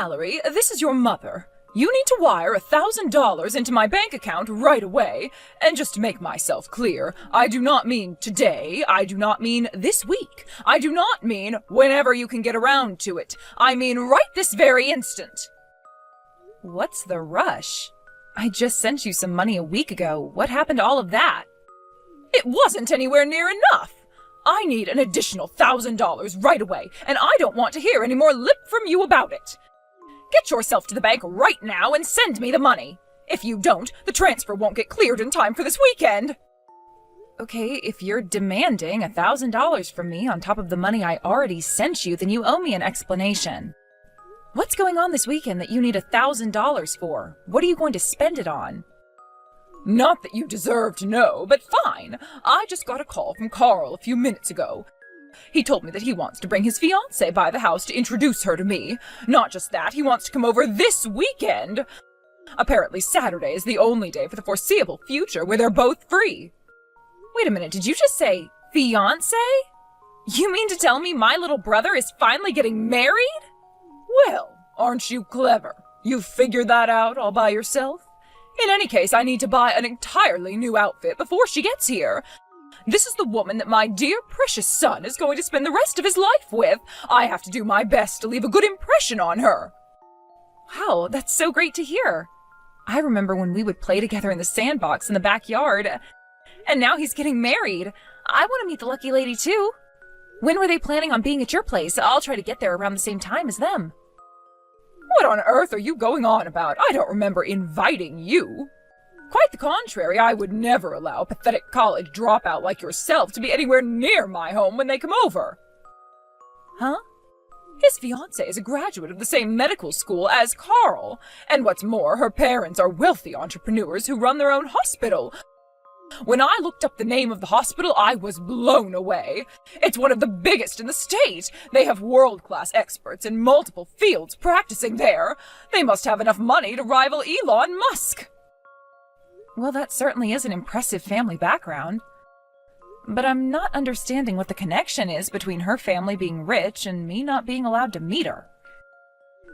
Mallory, this is your mother. You need to wire $1,000 into my bank account right away. And just to make myself clear, I do not mean today. I do not mean this week. I do not mean whenever you can get around to it. I mean right this very instant. What's the rush? I just sent you some money a week ago. What happened to all of that? It wasn't anywhere near enough. I need an additional $1,000 right away, and I don't want to hear any more lip from you about it. Get yourself to the bank right now and send me the money. If you don't, the transfer won't get cleared in time for this weekend. Okay, if you're demanding $1,000 from me on top of the money I already sent you, then you owe me an explanation. What's going on this weekend that you need $1,000 for? What are you going to spend it on? Not that you deserve to know, but fine. I just got a call from Carl a few minutes ago. He told me that he wants to bring his fiancée by the house to introduce her to me. Not just that, he wants to come over this weekend. Apparently Saturday is the only day for the foreseeable future where they're both free. Wait a minute, did you just say fiancé? You mean to tell me my little brother is finally getting married? Well, aren't you clever? You figured that out all by yourself? In any case, I need to buy an entirely new outfit before she gets here. This is the woman that my dear precious son is going to spend the rest of his life with. I have to do my best to leave a good impression on her. Wow, that's so great to hear. I remember when we would play together in the sandbox in the backyard. And now he's getting married. I want to meet the lucky lady too. When were they planning on being at your place? I'll try to get there around the same time as them. What on earth are you going on about? I don't remember inviting you. Quite the contrary, I would never allow a pathetic college dropout like yourself to be anywhere near my home when they come over. Huh? His fiancée is a graduate of the same medical school as Carl, and what's more, her parents are wealthy entrepreneurs who run their own hospital. When I looked up the name of the hospital, I was blown away. It's one of the biggest in the state. They have world-class experts in multiple fields practicing there. They must have enough money to rival Elon Musk. Well, that certainly is an impressive family background. But I'm not understanding what the connection is between her family being rich and me not being allowed to meet her.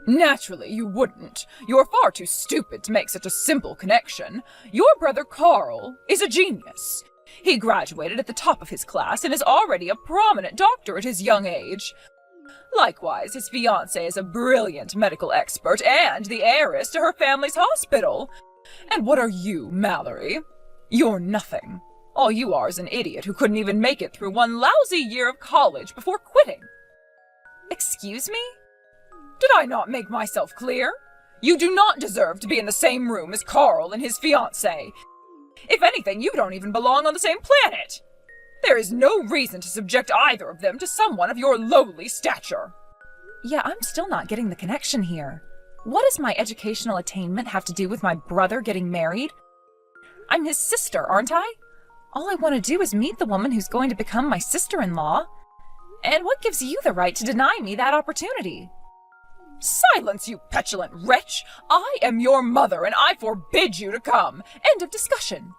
Naturally, you wouldn't. You're far too stupid to make such a simple connection. Your brother Carl is a genius. He graduated at the top of his class and is already a prominent doctor at his young age. Likewise, his fiancée is a brilliant medical expert and the heiress to her family's hospital. And what are you, Mallory? You're nothing. All you are is an idiot who couldn't even make it through one lousy year of college before quitting. Excuse me? Did I not make myself clear? You do not deserve to be in the same room as Carl and his fiancée. If anything, you don't even belong on the same planet. There is no reason to subject either of them to someone of your lowly stature. Yeah, I'm still not getting the connection here. What does my educational attainment have to do with my brother getting married? I'm his sister, aren't I? All I want to do is meet the woman who's going to become my sister-in-law. And what gives you the right to deny me that opportunity? Silence, you petulant wretch! I am your mother, and I forbid you to come. End of discussion.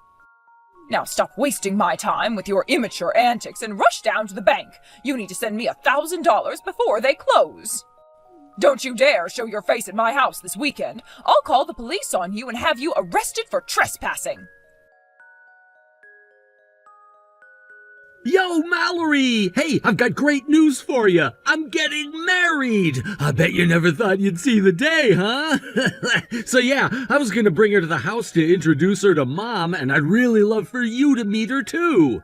Now stop wasting my time with your immature antics and rush down to the bank. You need to send me $1,000 before they close. Don't you dare show your face at my house this weekend. I'll call the police on you and have you arrested for trespassing. Yo, Mallory! Hey, I've got great news for you. I'm getting married. I bet you never thought you'd see the day, huh? So yeah, I was gonna bring her to the house to introduce her to Mom, and I'd really love for you to meet her too.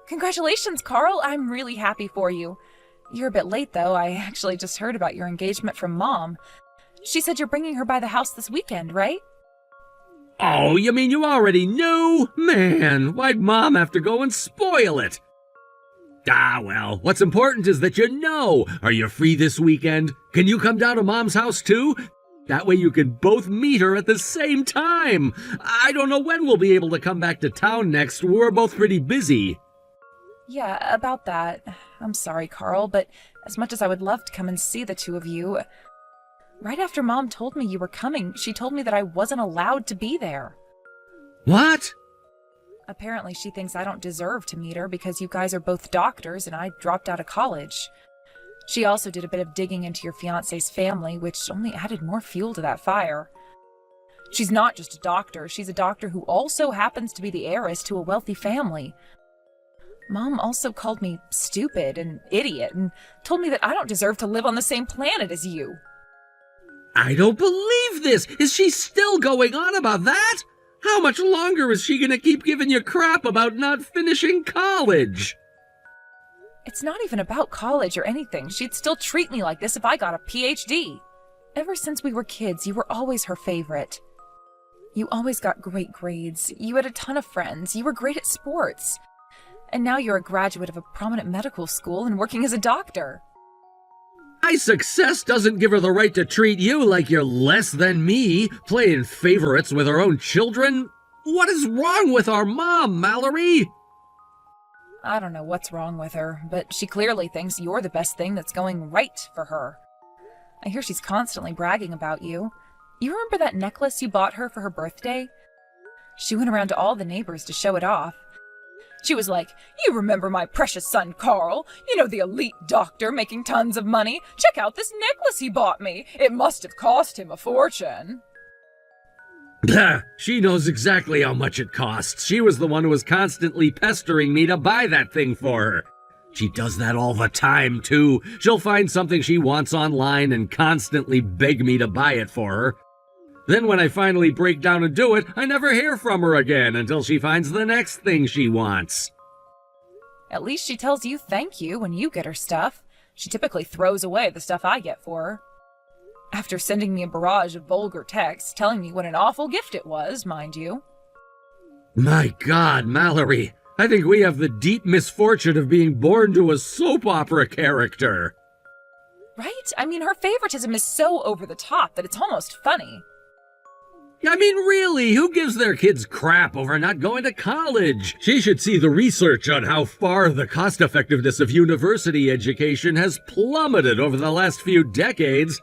Congratulations, Carl. I'm really happy for you. You're a bit late, though. I actually just heard about your engagement from Mom. She said you're bringing her by the house this weekend, right? Oh, you mean you already knew? Man, why'd Mom have to go and spoil it? Ah, well, what's important is that you know. Are you free this weekend? Can you come down to Mom's house too? That way you can both meet her at the same time. I don't know when we'll be able to come back to town next. We're both pretty busy. Yeah, about that. I'm sorry, Carl, but as much as I would love to come and see the two of you, right after Mom told me you were coming, she told me that I wasn't allowed to be there. What? Apparently she thinks I don't deserve to meet her because you guys are both doctors and I dropped out of college. She also did a bit of digging into your fiancé's family, which only added more fuel to that fire. She's not just a doctor, she's a doctor who also happens to be the heiress to a wealthy family. Mom also called me stupid and idiot and told me that I don't deserve to live on the same planet as you. I don't believe this! Is she still going on about that? How much longer is she gonna keep giving you crap about not finishing college? It's not even about college or anything. She'd still treat me like this if I got a PhD. Ever since we were kids, you were always her favorite. You always got great grades. You had a ton of friends. You were great at sports. And now you're a graduate of a prominent medical school and working as a doctor. My success doesn't give her the right to treat you like you're less than me, playing favorites with her own children. What is wrong with our mom, Mallory? I don't know what's wrong with her, but she clearly thinks you're the best thing that's going right for her. I hear she's constantly bragging about you. You remember that necklace you bought her for her birthday? She went around to all the neighbors to show it off. She was like, "You remember my precious son Carl? You know, the elite doctor making tons of money? Check out this necklace he bought me. It must have cost him a fortune." She knows exactly how much it costs. She was the one who was constantly pestering me to buy that thing for her. She does that all the time, too. She'll find something she wants online and constantly beg me to buy it for her. Then when I finally break down and do it, I never hear from her again until she finds the next thing she wants. At least she tells you thank you when you get her stuff. She typically throws away the stuff I get for her. After sending me a barrage of vulgar texts telling me what an awful gift it was, mind you. My God, Mallory, I think we have the deep misfortune of being born to a soap opera character. Right? I mean, her favoritism is so over the top that it's almost funny. I mean, really, who gives their kids crap over not going to college? She should see the research on how far the cost-effectiveness of university education has plummeted over the last few decades.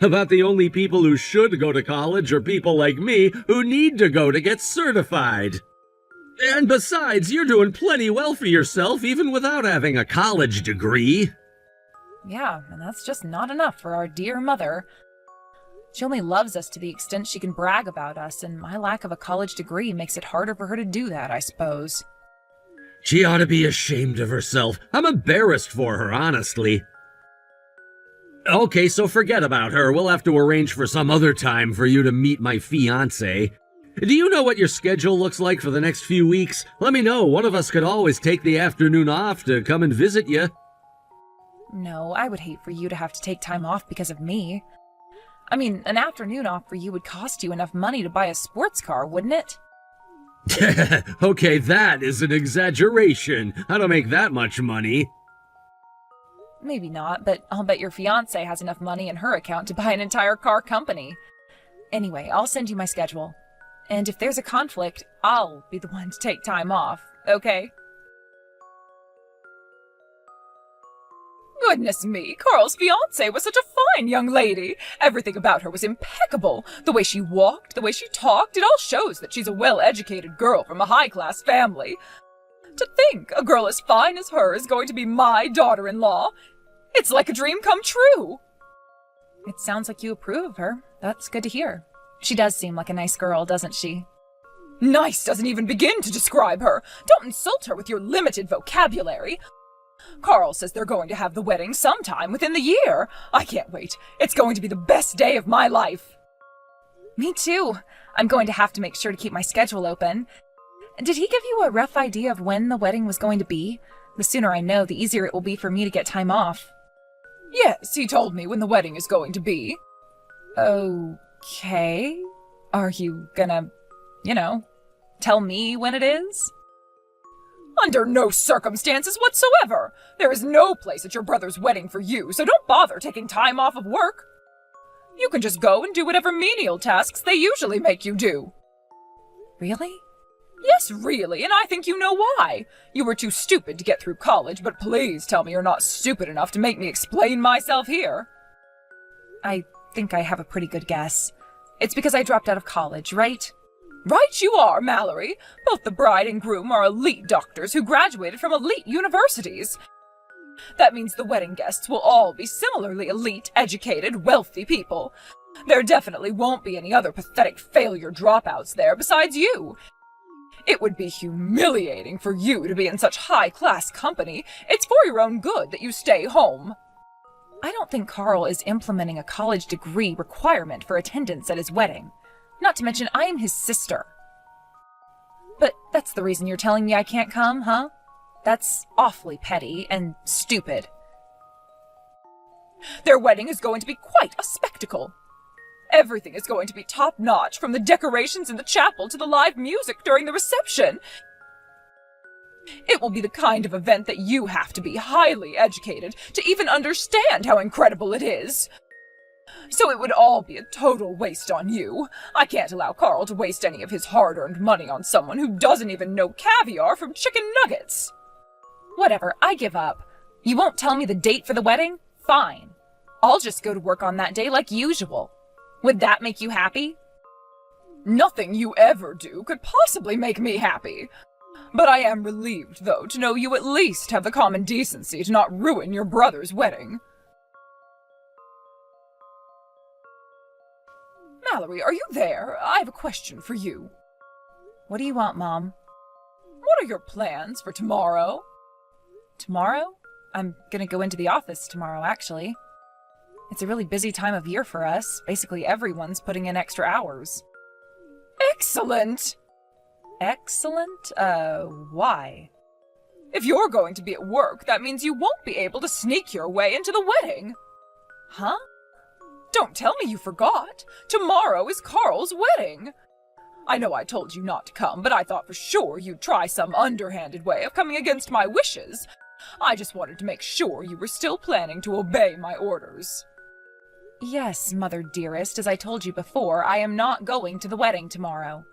About the only people who should go to college are people like me who need to go to get certified. And besides, you're doing plenty well for yourself even without having a college degree. Yeah, and that's just not enough for our dear mother. She only loves us to the extent she can brag about us, and my lack of a college degree makes it harder for her to do that, I suppose. She ought to be ashamed of herself. I'm embarrassed for her, honestly. Okay, so forget about her. We'll have to arrange for some other time for you to meet my fiancé. Do you know what your schedule looks like for the next few weeks? Let me know. One of us could always take the afternoon off to come and visit you. No, I would hate for you to have to take time off because of me. I mean, an afternoon off for you would cost you enough money to buy a sports car, wouldn't it? Okay, that is an exaggeration. I don't make that much money. Maybe not, but I'll bet your fiancé has enough money in her account to buy an entire car company. Anyway, I'll send you my schedule. And if there's a conflict, I'll be the one to take time off, okay? Goodness me, Carl's fiancée was such a fine young lady. Everything about her was impeccable. The way she walked, the way she talked, it all shows that she's a well-educated girl from a high-class family. To think a girl as fine as her is going to be my daughter-in-law. It's like a dream come true. It sounds like you approve of her. That's good to hear. She does seem like a nice girl, doesn't she? Nice doesn't even begin to describe her. Don't insult her with your limited vocabulary. Carl says they're going to have the wedding sometime within the year. I can't wait. It's going to be the best day of my life. Me too. I'm going to have to make sure to keep my schedule open. Did he give you a rough idea of when the wedding was going to be? The sooner I know, the easier it will be for me to get time off. Yes, he told me when the wedding is going to be. Okay. Are you gonna, tell me when it is? Under no circumstances whatsoever. There is no place at your brother's wedding for you, so don't bother taking time off of work. You can just go and do whatever menial tasks they usually make you do. Really? Yes, really, and I think you know why. You were too stupid to get through college, but please tell me you're not stupid enough to make me explain myself here. I think I have a pretty good guess. It's because I dropped out of college, right? Right you are, Mallory. Both the bride and groom are elite doctors who graduated from elite universities. That means the wedding guests will all be similarly elite, educated, wealthy people. There definitely won't be any other pathetic failure dropouts there besides you. It would be humiliating for you to be in such high-class company. It's for your own good that you stay home. I don't think Carl is implementing a college degree requirement for attendance at his wedding. Not to mention, I am his sister. But that's the reason you're telling me I can't come, huh? That's awfully petty and stupid. Their wedding is going to be quite a spectacle. Everything is going to be top-notch, from the decorations in the chapel to the live music during the reception. It will be the kind of event that you have to be highly educated to even understand how incredible it is. So it would all be a total waste on you. I can't allow Carl to waste any of his hard-earned money on someone who doesn't even know caviar from chicken nuggets. Whatever, I give up. You won't tell me the date for the wedding? Fine. I'll just go to work on that day like usual. Would that make you happy? Nothing you ever do could possibly make me happy. But I am relieved, though, to know you at least have the common decency to not ruin your brother's wedding. Mallory, are you there? I have a question for you. What do you want, Mom? What are your plans for tomorrow? Tomorrow? I'm gonna go into the office tomorrow, actually. It's a really busy time of year for us. Basically, everyone's putting in extra hours. Excellent! Excellent? Why? If you're going to be at work, that means you won't be able to sneak your way into the wedding. Huh? Don't tell me you forgot. Tomorrow is Carl's wedding. I know I told you not to come, but I thought for sure you'd try some underhanded way of coming against my wishes. I just wanted to make sure you were still planning to obey my orders. Yes, Mother dearest, as I told you before, I am not going to the wedding tomorrow.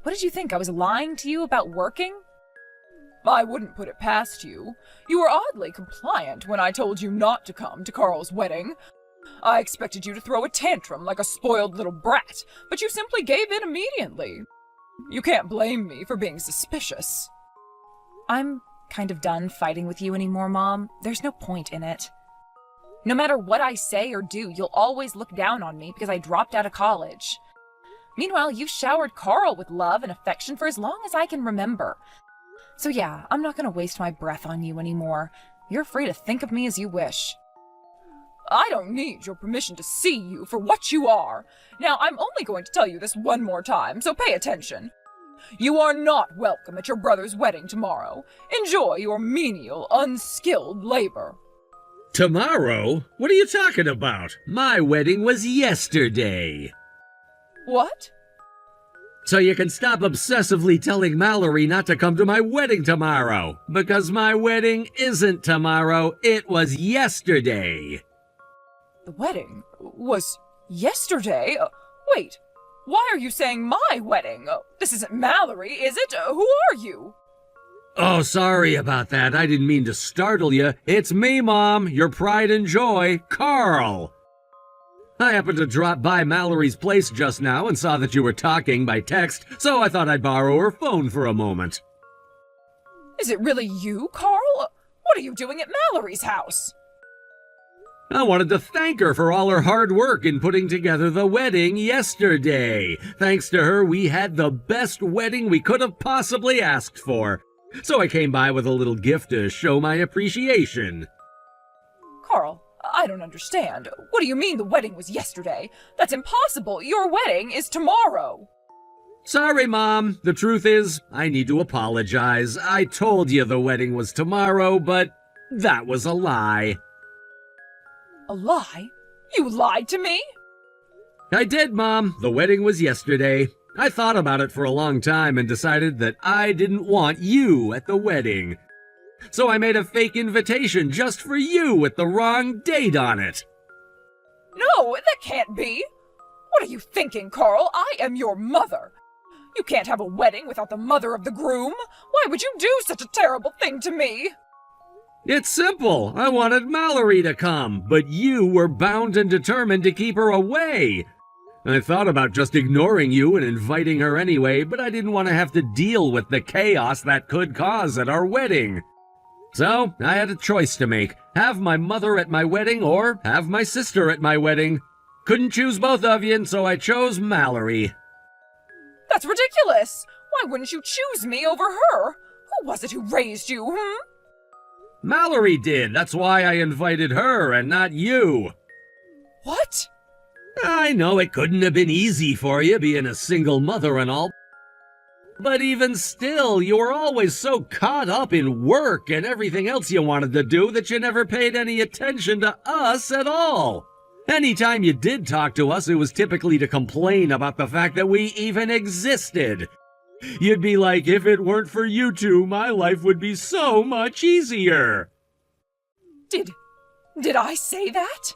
What did you think, I was lying to you about working? I wouldn't put it past you. You were oddly compliant when I told you not to come to Carl's wedding. I expected you to throw a tantrum like a spoiled little brat, but you simply gave in immediately. You can't blame me for being suspicious. I'm kind of done fighting with you anymore, Mom. There's no point in it. No matter what I say or do, you'll always look down on me because I dropped out of college. Meanwhile, you showered Carl with love and affection for as long as I can remember. So yeah, I'm not going to waste my breath on you anymore. You're free to think of me as you wish. I don't need your permission to see you for what you are. Now, I'm only going to tell you this one more time, so pay attention. You are not welcome at your brother's wedding tomorrow. Enjoy your menial, unskilled labor. Tomorrow? What are you talking about? My wedding was yesterday. What? So you can stop obsessively telling Mallory not to come to my wedding tomorrow, because my wedding isn't tomorrow, it was yesterday. The wedding was yesterday? Wait, why are you saying my wedding? This isn't Mallory, is it? Who are you? Oh, sorry about that. I didn't mean to startle you. It's me, Mom, your pride and joy, Carl. I happened to drop by Mallory's place just now and saw that you were talking by text, so I thought I'd borrow her phone for a moment. Is it really you, Carl? What are you doing at Mallory's house? I wanted to thank her for all her hard work in putting together the wedding yesterday. Thanks to her, we had the best wedding we could have possibly asked for. So I came by with a little gift to show my appreciation. Carl, I don't understand. What do you mean the wedding was yesterday? That's impossible. Your wedding is tomorrow. Sorry, Mom. The truth is, I need to apologize. I told you the wedding was tomorrow, but that was a lie. A lie? You lied to me? I did, Mom. The wedding was yesterday. I thought about it for a long time and decided that I didn't want you at the wedding. So I made a fake invitation just for you with the wrong date on it. No, that can't be. What are you thinking, Carl? I am your mother. You can't have a wedding without the mother of the groom. Why would you do such a terrible thing to me? It's simple. I wanted Mallory to come, but you were bound and determined to keep her away. I thought about just ignoring you and inviting her anyway, but I didn't want to have to deal with the chaos that could cause at our wedding. So, I had a choice to make. Have my mother at my wedding or have my sister at my wedding. Couldn't choose both of you, and so I chose Mallory. That's ridiculous! Why wouldn't you choose me over her? Who was it who raised you, Mallory did. That's why I invited her and not you. What? I know it couldn't have been easy for you being a single mother and all. But even still, you were always so caught up in work and everything else you wanted to do that you never paid any attention to us at all. Anytime you did talk to us, it was typically to complain about the fact that we even existed. You'd be like, if it weren't for you two, my life would be so much easier. Did I say that?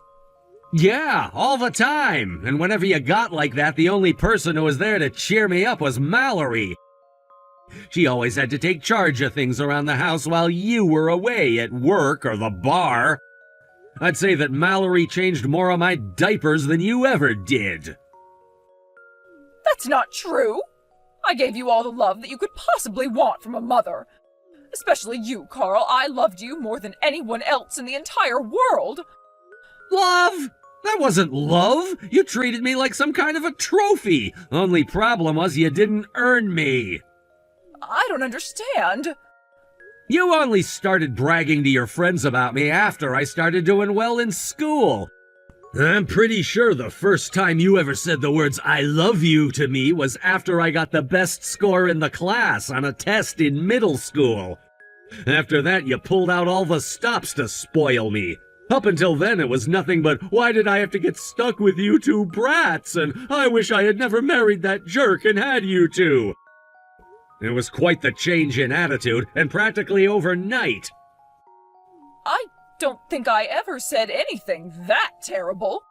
Yeah, all the time. And whenever you got like that, the only person who was there to cheer me up was Mallory. She always had to take charge of things around the house while you were away at work or the bar. I'd say that Mallory changed more of my diapers than you ever did. That's not true. I gave you all the love that you could possibly want from a mother. Especially you, Carl. I loved you more than anyone else in the entire world. Love? That wasn't love. You treated me like some kind of a trophy. Only problem was you didn't earn me. I don't understand. You only started bragging to your friends about me after I started doing well in school. I'm pretty sure the first time you ever said the words "I love you" to me was after I got the best score in the class on a test in middle school. After that, you pulled out all the stops to spoil me. Up until then, it was nothing but, why did I have to get stuck with you two brats? And I wish I had never married that jerk and had you two. It was quite the change in attitude, and practically overnight. I don't think I ever said anything that terrible.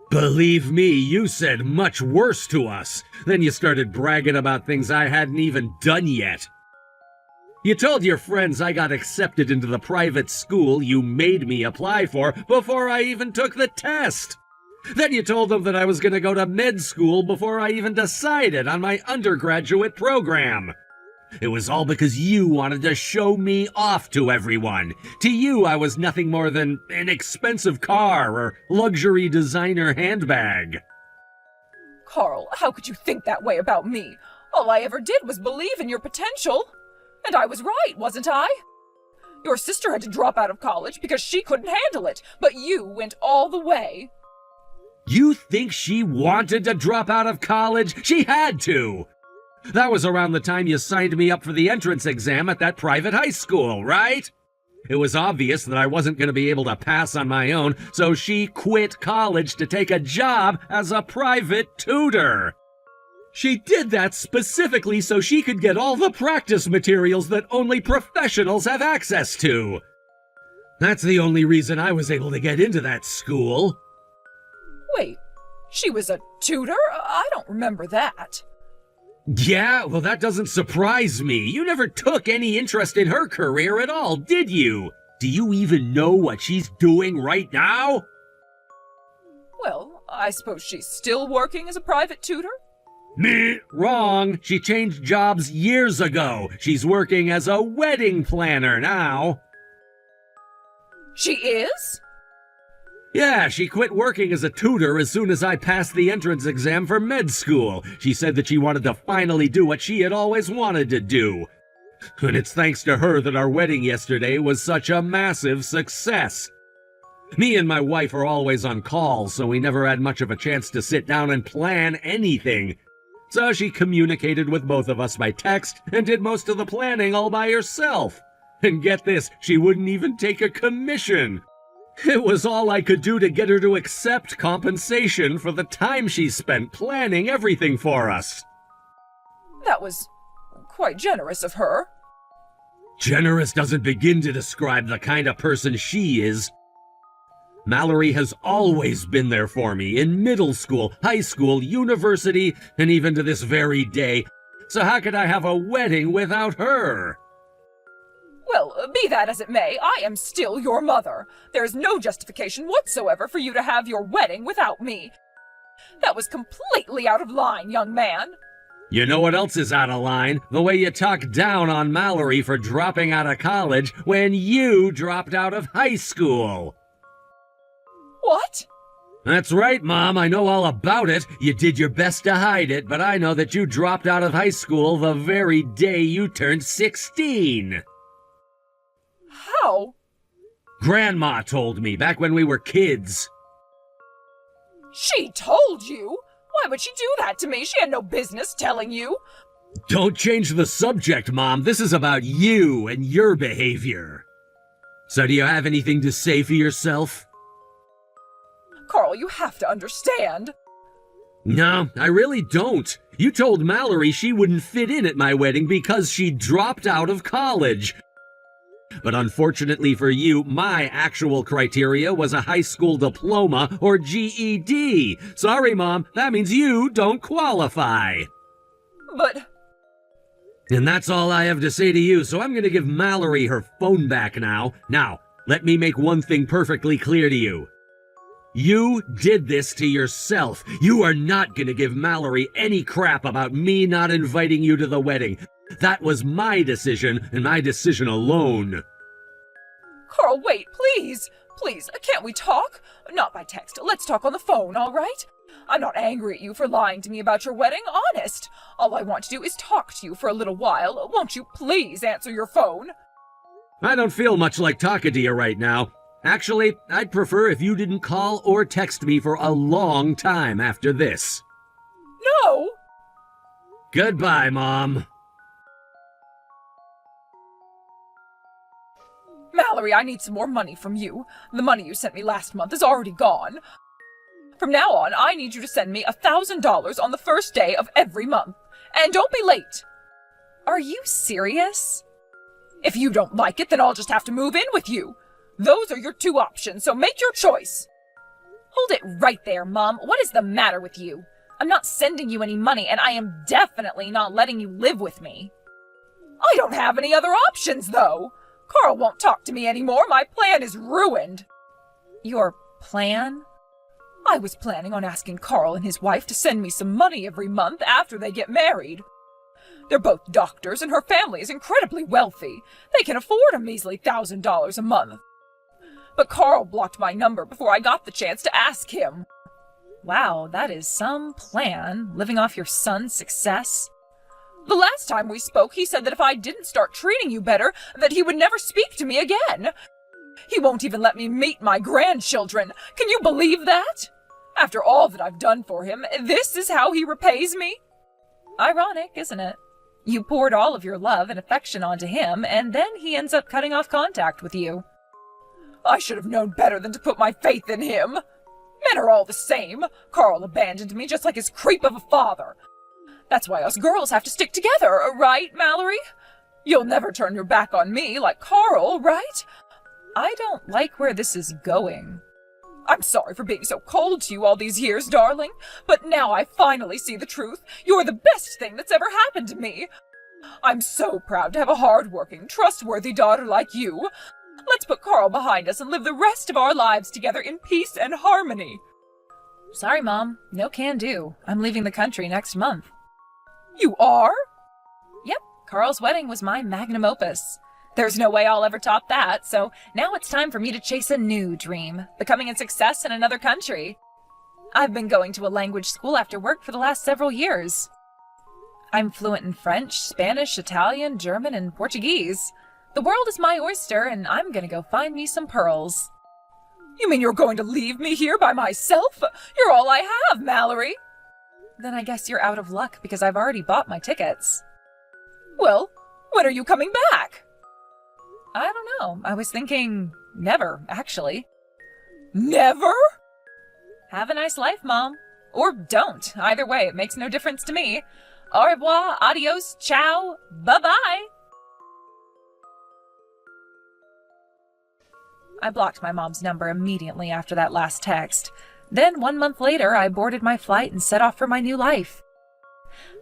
Believe me, you said much worse to us. Then you started bragging about things I hadn't even done yet. You told your friends I got accepted into the private school you made me apply for before I even took the test. Then you told them that I was going to go to med school before I even decided on my undergraduate program. It was all because you wanted to show me off to everyone. To you, I was nothing more than an expensive car or luxury designer handbag. Carl, how could you think that way about me? All I ever did was believe in your potential. And I was right, wasn't I? Your sister had to drop out of college because she couldn't handle it, but you went all the way. You think she wanted to drop out of college? She had to! That was around the time you signed me up for the entrance exam at that private high school, right? It was obvious that I wasn't going to be able to pass on my own, so she quit college to take a job as a private tutor. She did that specifically so she could get all the practice materials that only professionals have access to. That's the only reason I was able to get into that school. Wait, she was a tutor? I don't remember that. Yeah, well, that doesn't surprise me. You never took any interest in her career at all, did you? Do you even know what she's doing right now? Well, I suppose she's still working as a private tutor? Meh, wrong. She changed jobs years ago. She's working as a wedding planner now. She is? Yeah, she quit working as a tutor as soon as I passed the entrance exam for med school. She said that she wanted to finally do what she had always wanted to do. And it's thanks to her that our wedding yesterday was such a massive success. Me and my wife are always on call, so we never had much of a chance to sit down and plan anything. So she communicated with both of us by text and did most of the planning all by herself. And get this, she wouldn't even take a commission. It was all I could do to get her to accept compensation for the time she spent planning everything for us. That was quite generous of her. Generous doesn't begin to describe the kind of person she is. Mallory has always been there for me in middle school, high school, university, and even to this very day. So how could I have a wedding without her? Well, be that as it may, I am still your mother. There is no justification whatsoever for you to have your wedding without me. That was completely out of line, young man. You know what else is out of line? The way you talk down on Mallory for dropping out of college when you dropped out of high school. What? That's right, Mom. I know all about it. You did your best to hide it, but I know that you dropped out of high school the very day you turned 16. How? Grandma told me back when we were kids. She told you? Why would she do that to me? She had no business telling you. Don't change the subject, Mom. This is about you and your behavior. So do you have anything to say for yourself? Carl, you have to understand. No, I really don't. You told Mallory she wouldn't fit in at my wedding because she dropped out of college. But unfortunately for you, my actual criteria was a high school diploma or GED. Sorry, Mom, that means you don't qualify. But... And that's all I have to say to you, so I'm going to give Mallory her phone back now. Now, let me make one thing perfectly clear to you. You did this to yourself. You are not going to give Mallory any crap about me not inviting you to the wedding. That was my decision, and my decision alone. Carl, wait, please. Please, can't we talk? Not by text. Let's talk on the phone, all right? I'm not angry at you for lying to me about your wedding, honest. All I want to do is talk to you for a little while. Won't you please answer your phone? I don't feel much like talking to you right now. Actually, I'd prefer if you didn't call or text me for a long time after this. No! Goodbye, Mom. Mallory, I need some more money from you. The money you sent me last month is already gone. From now on, I need you to send me $1,000 on the first day of every month. And don't be late. Are you serious? If you don't like it, then I'll just have to move in with you. Those are your two options, so make your choice. Hold it right there, Mom. What is the matter with you? I'm not sending you any money, and I am definitely not letting you live with me. I don't have any other options, though. Carl won't talk to me anymore. My plan is ruined. Your plan? I was planning on asking Carl and his wife to send me some money every month after they get married. They're both doctors, and her family is incredibly wealthy. They can afford a measly $1,000 a month. But Carl blocked my number before I got the chance to ask him. Wow, that is some plan, living off your son's success. The last time we spoke, he said that if I didn't start treating you better, that he would never speak to me again. He won't even let me meet my grandchildren. Can you believe that? After all that I've done for him, this is how he repays me? Ironic, isn't it? You poured all of your love and affection onto him, and then he ends up cutting off contact with you. I should have known better than to put my faith in him. Men are all the same. Carl abandoned me just like his creep of a father. That's why us girls have to stick together, right, Mallory? You'll never turn your back on me like Carl, right? I don't like where this is going. I'm sorry for being so cold to you all these years, darling, but now I finally see the truth. You're the best thing that's ever happened to me. I'm so proud to have a hard-working, trustworthy daughter like you. Let's put Carl behind us and live the rest of our lives together in peace and harmony. Sorry, Mom. No can do. I'm leaving the country next month. You are? Yep. Carl's wedding was my magnum opus. There's no way I'll ever top that, so now it's time for me to chase a new dream, becoming a success in another country. I've been going to a language school after work for the last several years. I'm fluent in French, Spanish, Italian, German, and Portuguese. The world is my oyster, and I'm gonna go find me some pearls. You mean you're going to leave me here by myself? You're all I have, Mallory. Then I guess you're out of luck because I've already bought my tickets. Well, when are you coming back? I don't know. I was thinking never, actually. Never? Have a nice life, Mom. Or don't. Either way, it makes no difference to me. Au revoir, adios, ciao, bye-bye. I blocked my mom's number immediately after that last text. Then 1 month later, I boarded my flight and set off for my new life.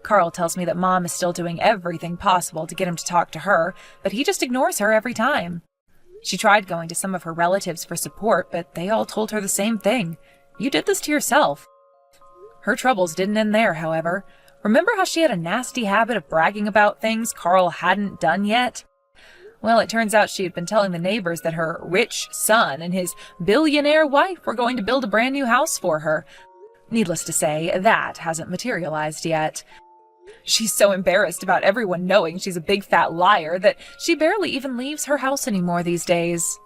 Carl tells me that Mom is still doing everything possible to get him to talk to her, but he just ignores her every time. She tried going to some of her relatives for support, but they all told her the same thing. You did this to yourself. Her troubles didn't end there, however. Remember how she had a nasty habit of bragging about things Carl hadn't done yet? Well, it turns out she had been telling the neighbors that her rich son and his billionaire wife were going to build a brand new house for her. Needless to say, that hasn't materialized yet. She's so embarrassed about everyone knowing she's a big fat liar that she barely even leaves her house anymore these days.